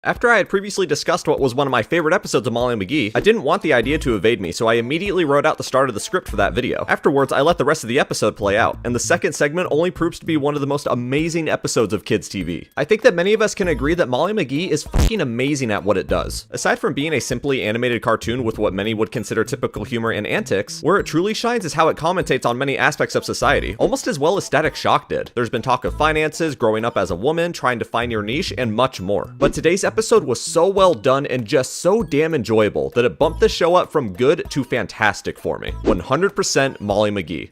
After I had previously discussed what was one of my favorite episodes of Molly and McGee, I didn't want the idea to evade me, so I immediately wrote out the start of the script for that video. Afterwards, I let the rest of the episode play out, and the second segment only proves to be one of the most amazing episodes of kids TV. I think that many of us can agree that Molly McGee is fucking amazing at what it does. Aside from being a simply animated cartoon with what many would consider typical humor and antics, where it truly shines is how it commentates on many aspects of society, almost as well as Static Shock did. There's been talk of finances, growing up as a woman, trying to find your niche, and much more. But today's episode was so well done and just so damn enjoyable that it bumped the show up from good to fantastic for me. 100% Molly McGee.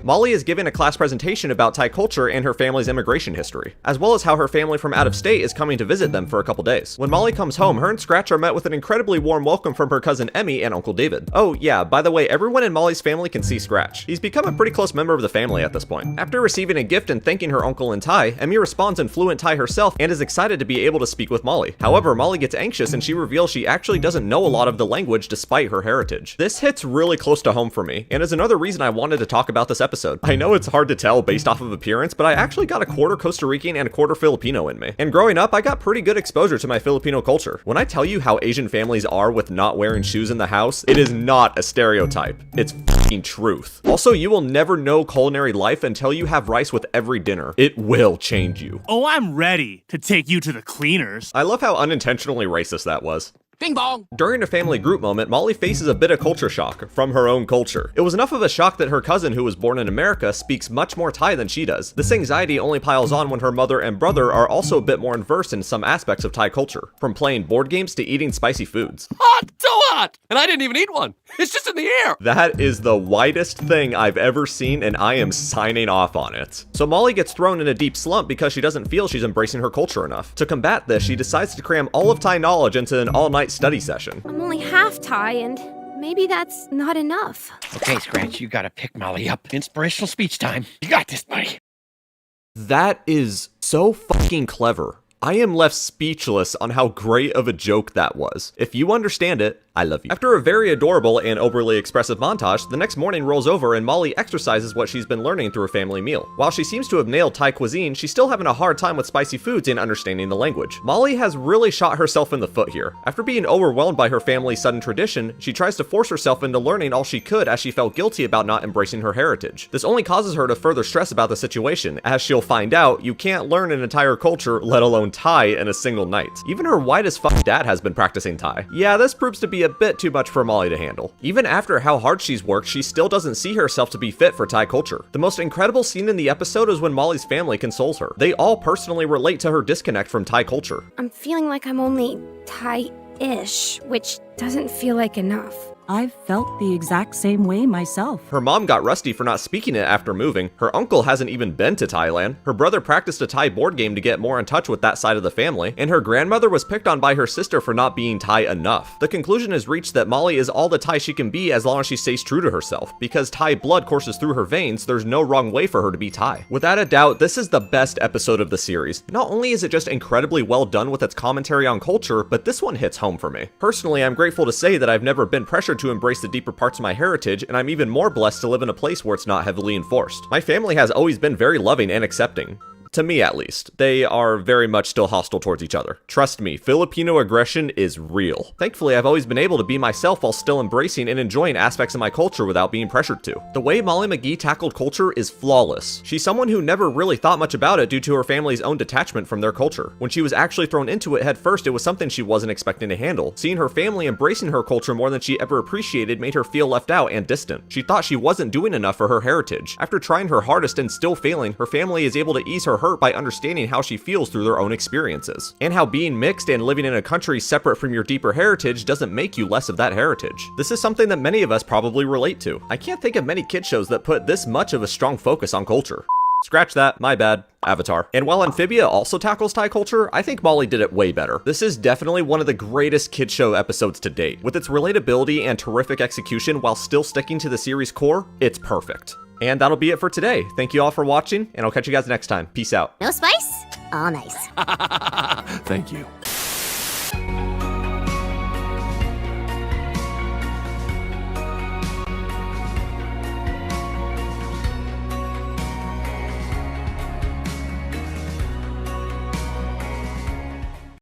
Molly is giving a class presentation about Thai culture and her family's immigration history, as well as how her family from out of state is coming to visit them for a couple days. When Molly comes home, her and Scratch are met with an incredibly warm welcome from her cousin Emmy and Uncle David. Oh yeah, by the way, everyone in Molly's family can see Scratch. He's become a pretty close member of the family at this point. After receiving a gift and thanking her uncle in Thai, Emmy responds in fluent Thai herself and is excited to be able to speak with Molly. However, Molly gets anxious and she reveals she actually doesn't know a lot of the language despite her heritage. This hits really close to home for me, and is another reason I wanted to talk about this episode. I know it's hard to tell based off of appearance, but I actually got a quarter Costa Rican and a quarter Filipino in me. And growing up, I got pretty good exposure to my Filipino culture. When I tell you how Asian families are with not wearing shoes in the house, it is not a stereotype. It's f***ing truth. Also, you will never know culinary life until you have rice with every dinner. It will change you. Oh, I'm ready to take you to the cleaners. I love how unintentionally racist that was. Bing bong! During a family group moment, Molly faces a bit of culture shock from her own culture. It was enough of a shock that her cousin, who was born in America, speaks much more Thai than she does. This anxiety only piles on when her mother and brother are also a bit more versed in some aspects of Thai culture, from playing board games to eating spicy foods. Hot, so hot! And I didn't even eat one. It's just in the air. That is the whitest thing I've ever seen, and I am signing off on it. So Molly gets thrown in a deep slump because she doesn't feel she's embracing her culture enough. To combat this, she decides to cram all of Thai knowledge into an all-night study session. I'm only half Thai, and maybe that's not enough. Okay, Scratch, you gotta pick Molly up. Inspirational speech time. You got this, buddy. That is so fucking clever. I am left speechless on how great of a joke that was. If you understand it, I love you. After a very adorable and overly expressive montage, the next morning rolls over and Molly exercises what she's been learning through a family meal. While she seems to have nailed Thai cuisine, she's still having a hard time with spicy foods and understanding the language. Molly has really shot herself in the foot here. After being overwhelmed by her family's sudden tradition, she tries to force herself into learning all she could as she felt guilty about not embracing her heritage. This only causes her to further stress about the situation, as she'll find out you can't learn an entire culture, let alone Thai, in a single night. Even her white as fuck dad has been practicing Thai. Yeah, this proves to be a bit too much for Molly to handle. Even after how hard she's worked, she still doesn't see herself to be fit for Thai culture. The most incredible scene in the episode is when Molly's family consoles her. They all personally relate to her disconnect from Thai culture. I'm feeling like I'm only Thai-ish, which doesn't feel like enough. I've felt the exact same way myself. Her mom got rusty for not speaking it after moving. Her uncle hasn't even been to Thailand. Her brother practiced a Thai board game to get more in touch with that side of the family. And her grandmother was picked on by her sister for not being Thai enough. The conclusion is reached that Molly is all the Thai she can be as long as she stays true to herself. Because Thai blood courses through her veins, there's no wrong way for her to be Thai. Without a doubt, this is the best episode of the series. Not only is it just incredibly well done with its commentary on culture, but this one hits home for me. Personally, I'm grateful to say that I've never been pressured to embrace the deeper parts of my heritage, and I'm even more blessed to live in a place where it's not heavily enforced. My family has always been very loving and accepting. To me, at least. They are very much still hostile towards each other. Trust me, Filipino aggression is real. Thankfully, I've always been able to be myself while still embracing and enjoying aspects of my culture without being pressured to. The way Molly McGee tackled culture is flawless. She's someone who never really thought much about it due to her family's own detachment from their culture. When she was actually thrown into it head first, it was something she wasn't expecting to handle. Seeing her family embracing her culture more than she ever appreciated made her feel left out and distant. She thought she wasn't doing enough for her heritage. After trying her hardest and still failing, her family is able to ease her hurt by understanding how she feels through their own experiences, and how being mixed and living in a country separate from your deeper heritage doesn't make you less of that heritage. This is something that many of us probably relate to. I can't think of many kid shows that put this much of a strong focus on culture. Scratch that, my bad. Avatar. And while Amphibia also tackles Thai culture, I think Molly did it way better. This is definitely one of the greatest kid show episodes to date. With its relatability and terrific execution while still sticking to the series core, it's perfect. And that'll be it for today. Thank you all for watching, and I'll catch you guys next time. Peace out. No spice? All nice. Thank you.